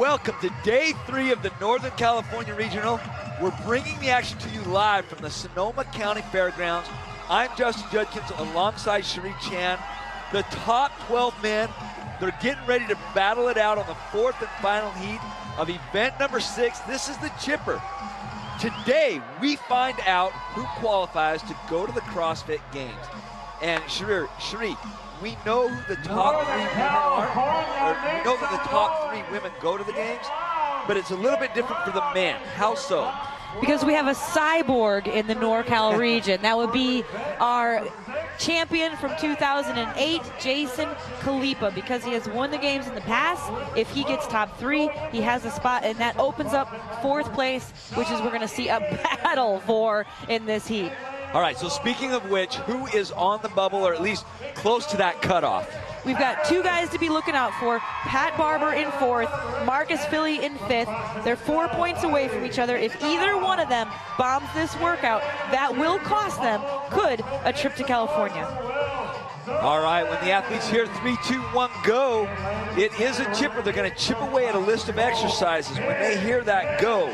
welcome to day 3 of the Northern California Regional. We're bringing the action to you live from the Sonoma County Fairgrounds. I'm Justin Judkins alongside Cherie Chan. The top 12 men, they're getting ready to battle it out on the 4th and final heat of event number 6. This is the Chipper. Today, we find out who qualifies to go to the CrossFit Games. And Cherie, we know who the top 3 women are, or we know that the top 3 women go to the games, but it's a little bit different for the men. How so? Because we have a cyborg in the NorCal region. That would be our champion from 2008, Jason Khalipa, because he has won the games in the past. If he gets top 3, he has a spot, and that opens up 4th place, which is we're going to see a battle for in this heat. All right, so speaking of which, who is on the bubble, or at least close to that cutoff? We've got 2 guys to be looking out for. Pat Barber in 4th, Marcus Philly in 5th. They're 4 points away from each other. If either one of them bombs this workout, that will cost them, a trip to California. All right, when the athletes hear 3, 2, 1, go, it is a chipper. They're going to chip away at a list of exercises. When they hear that go,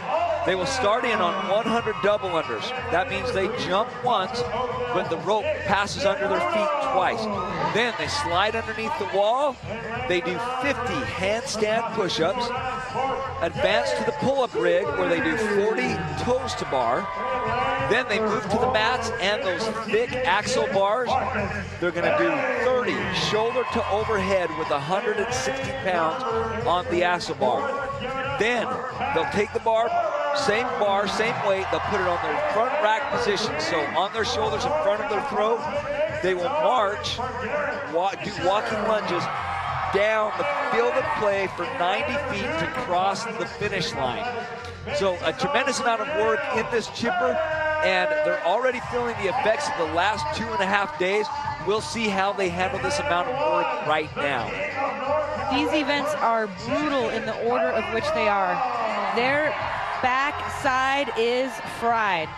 they will start in on 100 double unders. That means they jump once, but the rope passes under their feet twice. Then they slide underneath the wall. They do 50 handstand push-ups, advance to the pull-up rig where they do 40 toes to bar. Then they move to the mats and those thick axle bars. They're going to do 30 shoulder to overhead with 160 pounds on the axle bar. Then they'll take the bar, same weight, they'll put it on their front rack position. So on their shoulders in front of their throat, they will march, do walking lunges down the field of play for 90 feet to cross the finish line. So a tremendous amount of work in this chipper, and they're already feeling the effects of the last 2.5 days. We'll see how they handle this amount of work right now. These events are brutal in the order of which they are. Their backside is fried.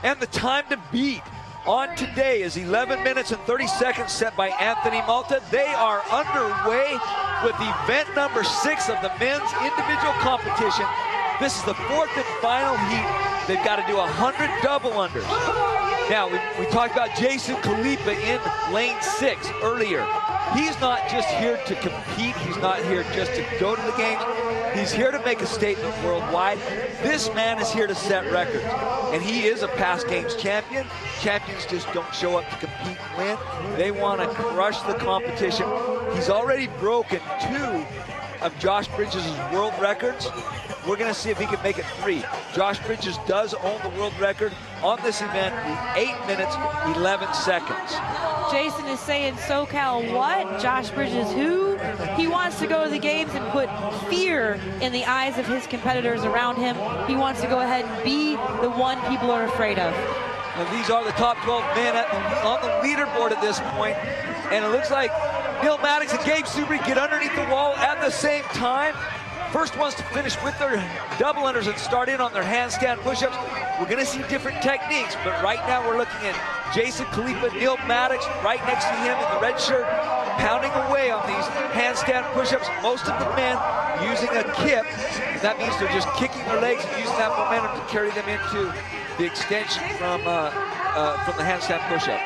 And the time to beat on today is 11 minutes and 30 seconds set by Anthony Malta. They are underway with event number 6 of the men's individual competition. This is the 4th and final heat. They've got to do 100 double unders. Now, we talked about Jason Khalipa in lane 6 earlier. He's not just here to compete. He's not here just to go to the games. He's here to make a statement worldwide. This man is here to set records, and he is a past games champion. Champions just don't show up to compete and win. They want to crush the competition. He's already broken 2 of Josh Bridges' world records. We're going to see if he can make it 3. Josh Bridges does own the world record on this event in 8 minutes, 11 seconds. Jason is saying, SoCal what? Josh Bridges who? He wants to go to the games and put fear in the eyes of his competitors around him. He wants to go ahead and be the one people are afraid of. Now, these are the top 12 men on the leaderboard at this point, and it looks like Neil Maddox and Gabe Subry get underneath the wall at the same time. First ones to finish with their double unders and start in on their handstand push-ups. We're going to see different techniques, but right now we're looking at Jason Khalipa, Neil Maddox right next to him in the red shirt, pounding away on these handstand push-ups. Most of the men using a kip. That means they're just kicking their legs and using that momentum to carry them into the extension from the handstand push-up.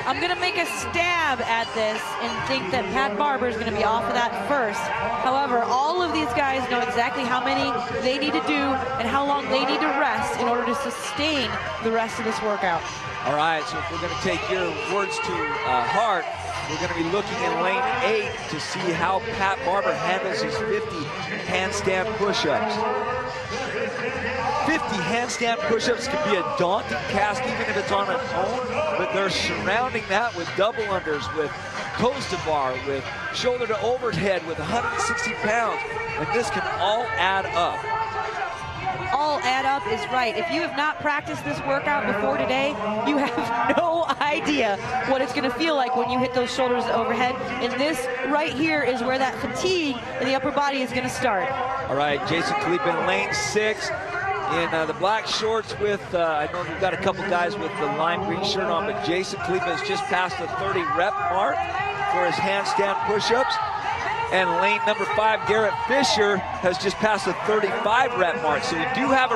I'm going to make a stab at this and think that Pat Barber is going to be off of that first. However, all of these guys know exactly how many they need to do and how long they need to rest in order to sustain the rest of this workout. All right, so if we're going to take your words to heart, we're going to be looking in lane 8 to see how Pat Barber handles his 50 handstand push-ups. 50 handstand push-ups can be a daunting task even if it's on its own, but they're surrounding that with double unders, with toes to bar, with shoulder to overhead, with 160 pounds, and this can all add up. All add up is right. If you have not practiced this workout before today, you have no idea what it's going to feel like when you hit those shoulders overhead. And this right here is where that fatigue in the upper body is going to start. All right, Jason Khalipa in lane 6. In the black shorts with, I know we've got a couple guys with the lime green shirt on, but Jason Khalipa has just passed the 30 rep mark for his handstand push-ups. And lane number 5, Garrett Fisher, has just passed the 35 rep mark. So we do have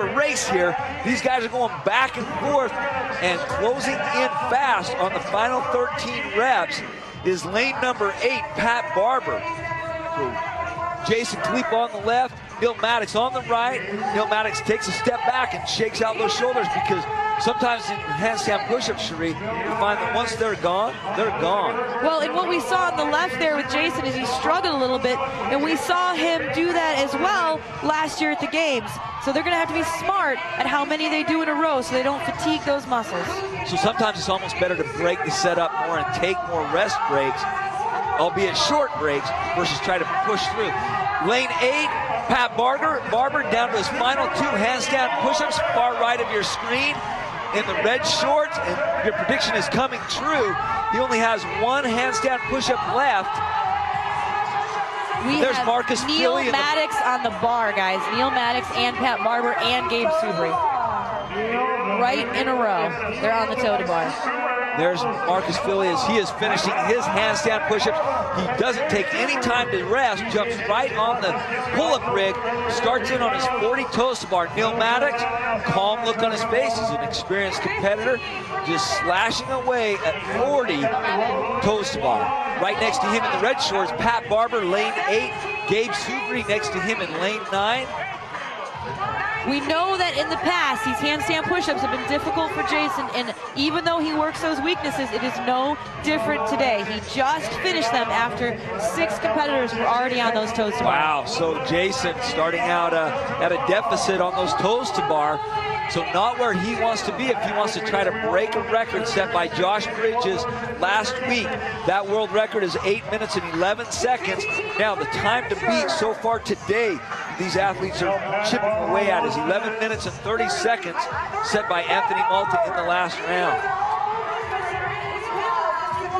a race here. These guys are going back and forth and closing in fast on the final 13 reps is lane number 8, Pat Barber. So Jason Khalipa on the left, Neil Maddox on the right. Neil Maddox takes a step back and shakes out those shoulders because sometimes in handstand push-ups, Cherie, you find that once they're gone, they're gone. Well, and what we saw on the left there with Jason is he struggled a little bit, and we saw him do that as well last year at the games. So they're going to have to be smart at how many they do in a row so they don't fatigue those muscles. So sometimes it's almost better to break the setup more and take more rest breaks, albeit short breaks, versus try to push through. Lane 8, Pat Barber down to his final 2 handstand push-ups, far right of your screen, in the red shorts, and your prediction is coming true. He only has 1 handstand push-up left. There's Marcus Neil Philly Maddox on the bar, guys. Neil Maddox and Pat Barber and Gabe Subry. Right in a row. They're on the toe-to bar. There's Marcus Philly as he is finishing his handstand push-ups. He doesn't take any time to rest, jumps right on the pull-up rig, starts in on his 40 toes to bar. Neil Maddox, calm look on his face. He's an experienced competitor, just slashing away at 40 toes to bar. Right next to him in the red shorts, Pat Barber, lane 8. Gabe Subry next to him in lane 9. We know that in the past, these handstand push-ups have been difficult for Jason, and even though he works those weaknesses, it is no different today. He just finished them after 6 competitors were already on those toes to bar. Wow, so Jason starting out at a deficit on those toes to bar. So not where he wants to be if he wants to try to break a record set by Josh Bridges last week. That world record is 8 minutes and 11 seconds. Now the time to beat so far today, these athletes are chipping away at is 11 minutes and 30 seconds set by Anthony Malta in the last round.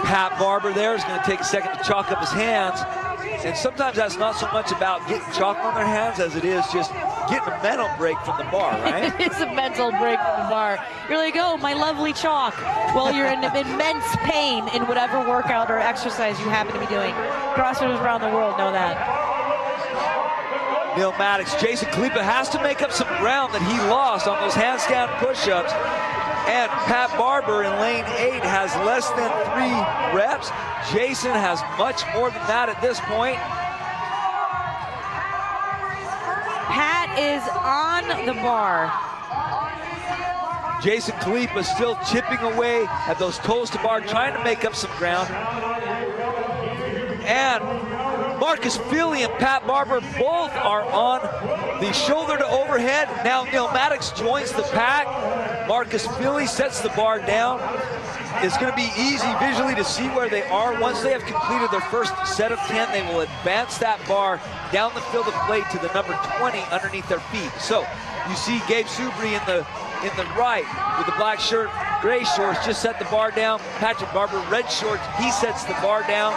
Pat Barber there is going to take a second to chalk up his hands. And sometimes that's not so much about getting chalk on their hands as it is just getting a mental break from the bar, right? It's a mental break from the bar. You're like, oh, my lovely chalk. Well, you're in immense pain in whatever workout or exercise you happen to be doing. CrossFitters around the world know that. Neil Maddox, Jason Khalipa has to make up some ground that he lost on those handstand push-ups. And Pat Barber in lane 8 has less than 3 reps. Jason has much more than that at this point. Pat is on the bar. Jason Khalipa still chipping away at those toes to bar, trying to make up some ground. And Marcus Philly and Pat Barber both are on the shoulder to overhead. Now Neil Maddox joins the pack. Marcus Philly sets the bar down. It's going to be easy visually to see where they are. Once they have completed their first set of 10, they will advance that bar down the field of play to the number 20 underneath their feet. So you see Gabe Subry in the right with the black shirt, gray shorts, just set the bar down. Patrick Barber, red shorts, he sets the bar down.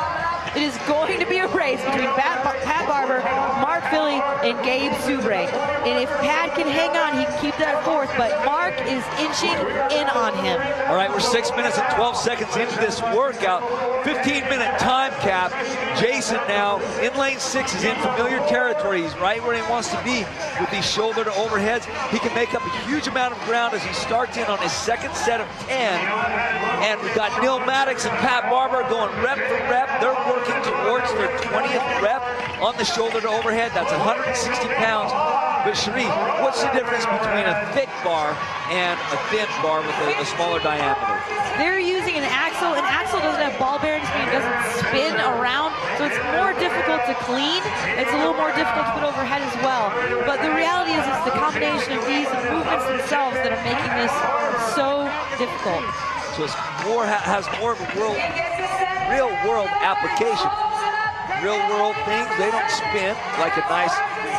It is going to be a race between Pat Barber, Mark Philly, and Gabe Subray. And if Pat can hang on, he can keep that 4th, but Mark is inching in on him. All right, we're 6 minutes and 12 seconds into this workout. 15-minute time cap. Jason now in lane 6 is in familiar territory. He's right where he wants to be with these shoulder to overheads. He can make up a huge amount of ground as he starts in on his 2nd set of 10. And we've got Neil Maddox and Pat Barber going rep for rep. They're working towards their 20th rep on the shoulder to overhead. That's 160 pounds. But Cherie, what's the difference between a thick bar and a thin bar with a smaller diameter? They're using an axle. An axle doesn't have ball bearings, meaning it doesn't spin around, so it's more difficult to clean. It's a little more difficult to put overhead as well. But the reality is it's the combination of these and movements themselves that are making this so difficult. So it's has more of a real world application. Real world things, they don't spin like a nice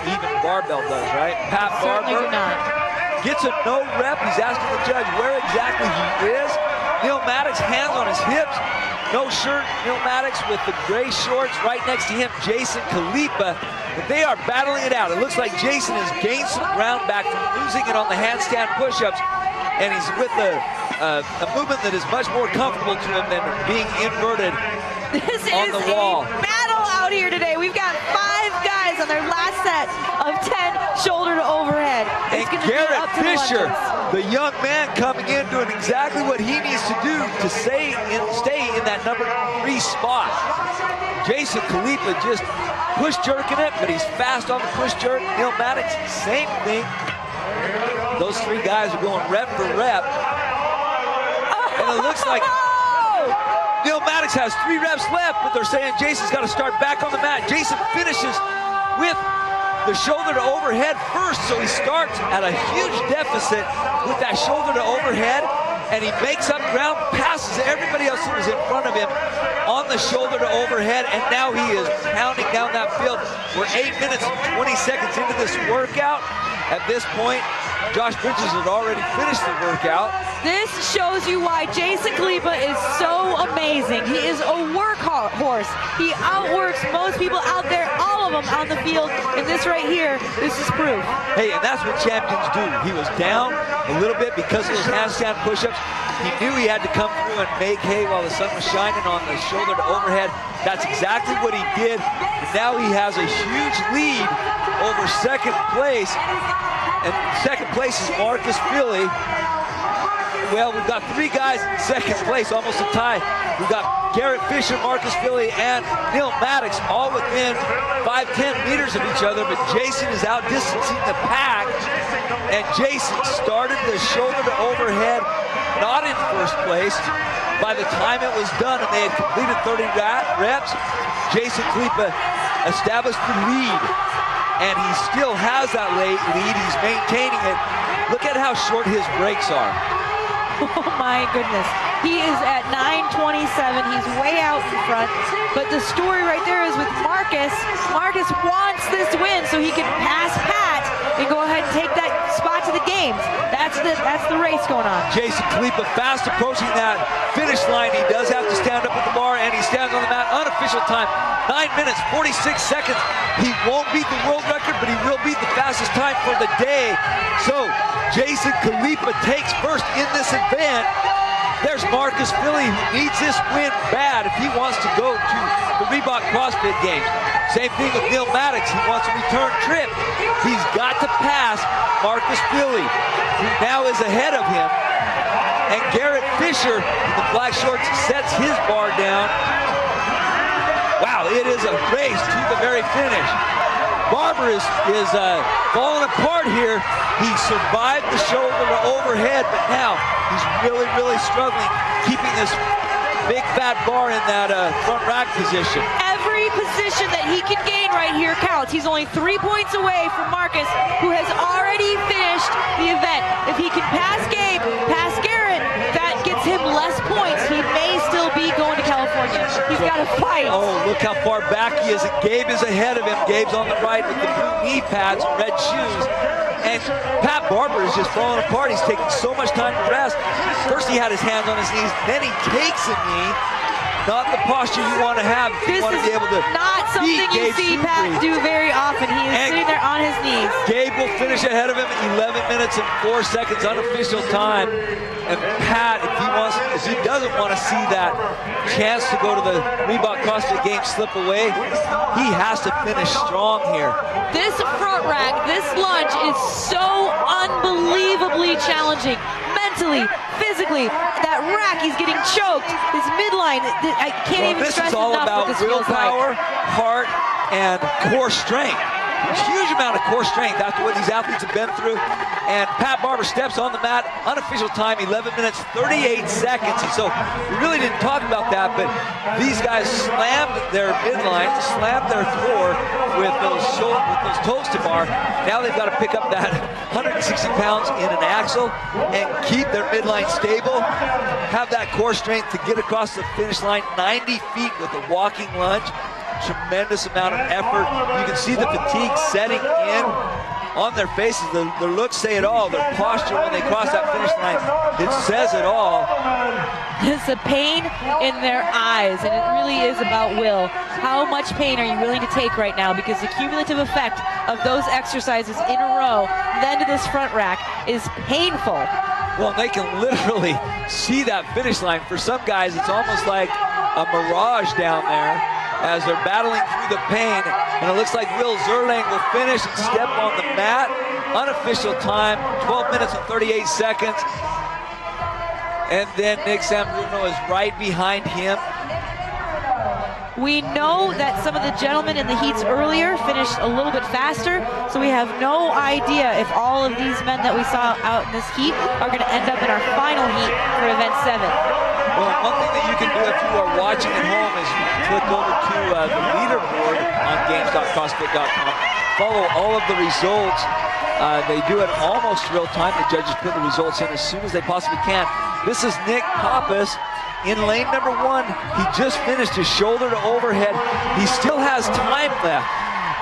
even barbell does, right? Pat Barber gets a no rep. He's asking the judge where exactly he is. Neil Maddox, hands on his hips. No shirt, Neil Maddox with the gray shorts. Right next to him, Jason Khalipa. But they are battling it out. It looks like Jason has gained some ground back from losing it on the handstand push-ups. And he's with a movement that is much more comfortable to him than being inverted This on is the wall. A battle out here today. We've got 5 guys on their last set of 10 shoulder to overhead. And Garrett Fisher, the young man coming in, doing exactly what he needs to do to stay in that number 3 spot. Jason Khalipa just push jerking it, but he's fast on the push jerk. Neil Maddox, same thing. Those 3 guys are going rep for rep. And it looks like Neil Maddox has 3 reps left, but they're saying Jason's got to start back on the mat. Jason finishes with the shoulder to overhead first, so he starts at a huge deficit with that shoulder to overhead, and he makes up ground, passes everybody else that was in front of him on the shoulder to overhead, and now he is pounding down that field. We're 8 minutes and 20 seconds into this workout. At this point, Josh Bridges had already finished the workout. This shows you why Jason Khalipa is so amazing. He is a workhorse. He outworks most people out there, all of them on the field. And this right here, this is proof. Hey, and that's what champions do. He was down a little bit because of those handstand push-ups. He knew he had to come through and make hay while the sun was shining on the shoulder to overhead. That's exactly what he did. And now he has a huge lead over second place. And second place is Marcus Philly. Well, we've got 3 guys in second place, almost a tie. We've got Garrett Fisher, Marcus Philly, and Neil Maddox all within 5-10 meters of each other, but Jason is outdistancing the pack. And Jason started the shoulder to overhead not in first place. By the time it was done and they had completed 30 reps, Jason Khalipa established the lead. And he still has that lead. He's maintaining it. Look at how short his breaks are. Oh my goodness. He is at 9:27. He's way out in front. But the story right there is with Marcus. Marcus wants this win so he can pass Pat and go ahead and take that spot to the games. That's the race going on. Jason Khalipa fast approaching that finish line. He does have to stand up at the bar, and he stands on the mat. Unofficial time, 9 minutes, 46 seconds. He won't beat the world record, but he will beat the fastest time for the day. So Jason Khalipa takes first in this event. There's Marcus Philly, who needs this win bad if he wants to go to the Reebok CrossFit Games. Same thing with Neil Maddox. He wants a return trip. He's got to pass Marcus Philly, who now is ahead of him. And Garrett Fisher in the black shorts sets his bar down. Wow, it is a race to the very finish. Barber is falling apart here. He survived the shoulder to overhead, but now he's really struggling keeping this big fat bar in that front rack position. Every position that he can gain right here counts. He's only 3 points away from Marcus, who has already finished the event. If he can pass Gabe, pass Garrett, that gets him less points. He may still be going to California. He's got to fight. Oh, look how far back he is. And Gabe is ahead of him. Gabe's on the right with the blue knee pads and red shoes. And Pat Barber is just falling apart. He's taking so much time to rest. First he had his hands on his knees, then he takes a knee. Not the posture you want to have if you want to be able to not something you see Pat do very often. He is sitting there on his knees. Gabe will finish ahead of him at 11 minutes and 4 seconds unofficial time. And Pat, if he doesn't want to see that chance to go to the Reebok CrossFit Games slip away, he has to finish strong here. This front rack, this lunge is so unbelievably challenging. Mentally, physically, that rack, he's getting choked. His midline, I can't even stress enough what this feels like. This is all about willpower, heart, and core strength. A huge amount of core strength after what these athletes have been through. And Pat Barber steps on the mat, unofficial time, 11 minutes, 38 seconds. And so we really didn't talk about that, but these guys slammed their midline, slammed their core with those toes to bar. Now they've got to pick up that 160 pounds in an axle and keep their midline stable, have that core strength to get across the finish line 90 feet with a walking lunge. Tremendous amount of effort. You can see the fatigue setting in on their faces. Their looks say it all. Their posture when they cross that finish line, it says it all. It's the pain in their eyes, and it really is about will. How much pain are you willing to take right now? Because the cumulative effect of those exercises in a row, then to this front rack, is painful. Well, they can literally see that finish line. For some guys, it's almost like a mirage down there. as they're battling through the pain. And it looks like Will Zerlang will finish and step on the mat. Unofficial time, 12 minutes and 38 seconds. And then Nick Sambruno is right behind him. We know that some of the gentlemen in the heats earlier finished a little bit faster, so we have no idea if all of these men that we saw out in this heat are going to end up in our final heat for event 7. Well, one thing that you can do if you are watching at home is you click over to the leaderboard on games.crossfit.com, follow all of the results. They do it almost real time. The judges put the results in as soon as they possibly can. This is Nick Pappas in lane number 1. He just finished his shoulder to overhead. He still has time left.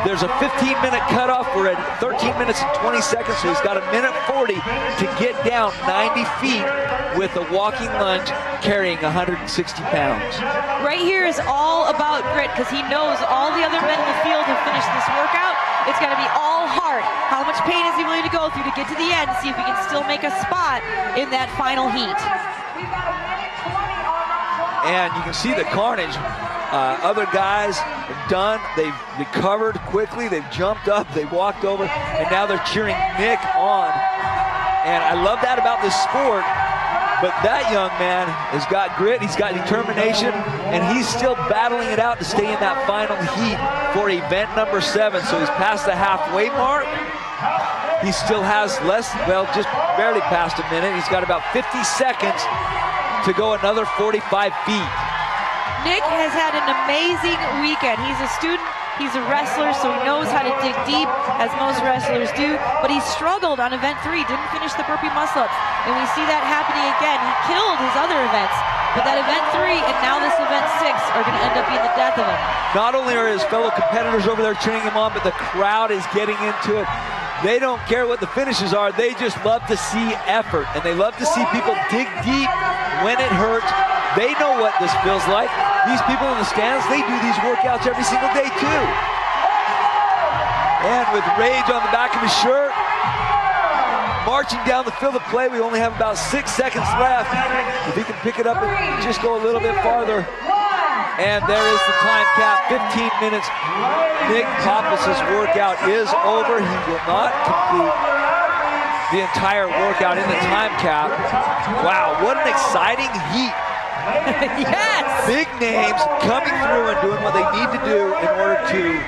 There's a 15-minute cutoff. We're at 13 minutes and 20 seconds, so he's got a minute 40 to get down 90 feet with a walking lunge carrying 160 pounds. Right here is all about grit, because he knows all the other men in the field have finished this workout. It's got to be all heart. How much pain is he willing to go through to get to the end, see if he can still make a spot in that final heat. And you can see the carnage. Other guys have done, they've recovered quickly, they've jumped up, they've walked over, and now they're cheering Nick on. And I love that about this sport, but that young man has got grit, he's got determination, and he's still battling it out to stay in that final heat for event number 7. So he's past the halfway mark. He still has just barely past a minute. He's got about 50 seconds to go another 45 feet. Nick has had an amazing weekend. He's a student, he's a wrestler, so he knows how to dig deep, as most wrestlers do, but he struggled on event 3, didn't finish the burpee muscle-ups, and we see that happening again. He killed his other events, but that event 3 and now this event 6 are going to end up being the death of him. Not only are his fellow competitors over there cheering him on, but the crowd is getting into it. They don't care what the finishes are, they just love to see effort, and they love to see people dig deep when it hurts. They know what this feels like. These people in the stands, they do these workouts every single day too. And with rage on the back of his shirt, marching down the field of play, we only have about 6 seconds left. If he can pick it up and just go a little bit farther. And there is the time cap, 15 minutes. Nick Pappas' workout is over. He will not complete the entire workout in the time cap. Wow, what an exciting heat. Yes! Big names coming through and doing what they need to do in order to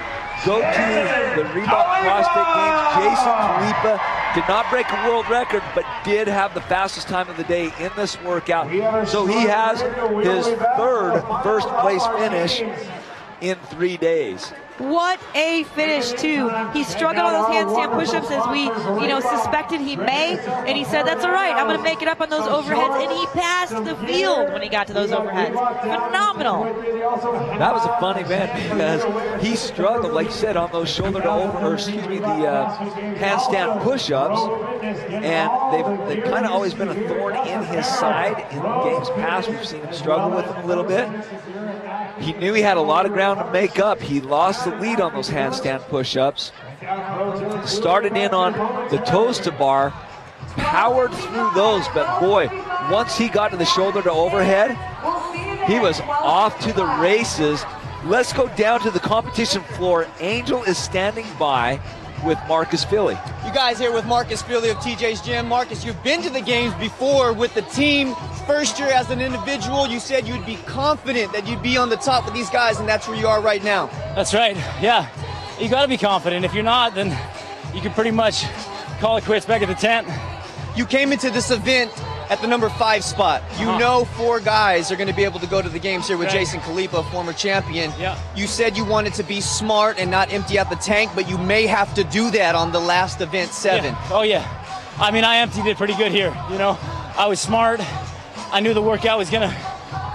go to the Reebok CrossFit Games. Jason Khalipa did not break a world record, but did have the fastest time of the day in this workout. So he has his third first place finish in 3 days. What a finish too. He struggled on those handstand push-ups as we, suspected he may, and he said, that's all right, I'm going to make it up on those overheads, and he passed the field when he got to those overheads. Phenomenal. That was a fun event because he struggled, like you said, on those the handstand push-ups, and they've kind of always been a thorn in his side. In games past, we've seen him struggle with them a little bit. He knew he had a lot of ground to make up. He lost the lead on those handstand push-ups. Started in on the toes to bar, powered through those, but boy, once he got to the shoulder to overhead, he was off to the races. Let's go down to the competition floor. Angel is standing by with Marcus Philly. You guys here with Marcus Philly of TJ's Gym. Marcus, you've been to the games before with the team. First year as an individual, you said you'd be confident that you'd be on the top with these guys, and that's where you are right now. That's right, yeah. You gotta be confident. If you're not, then you can pretty much call it quits back at the tent. You came into this event at the number 5 spot. You know 4 guys are going to be able to go to the games here with Jason Khalipa, former champion. Yeah. You said you wanted to be smart and not empty out the tank, but you may have to do that on the last event 7. Yeah. Oh yeah. I mean, I emptied it pretty good here. I was smart. I knew the workout was going to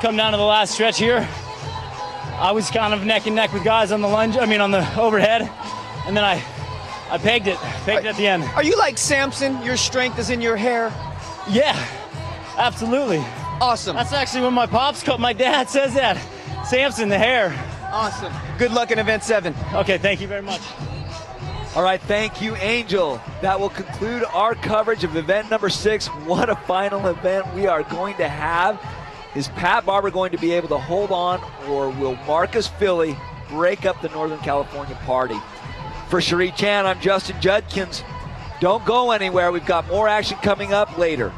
come down to the last stretch here. I was kind of neck and neck with guys on the on the overhead, and then I pegged it at the end. Are you like Samson? Your strength is in your hair? Yeah, absolutely. Awesome. That's actually when my dad says that. Samson, the hair. Awesome. Good luck in event 7. Okay, thank you very much. All right, thank you, Angel. That will conclude our coverage of event number 6. What a final event we are going to have. Is Pat Barber going to be able to hold on, or will Marcus Philly break up the Northern California party? For Cherie Chan, I'm Justin Judkins. Don't go anywhere. We've got more action coming up later.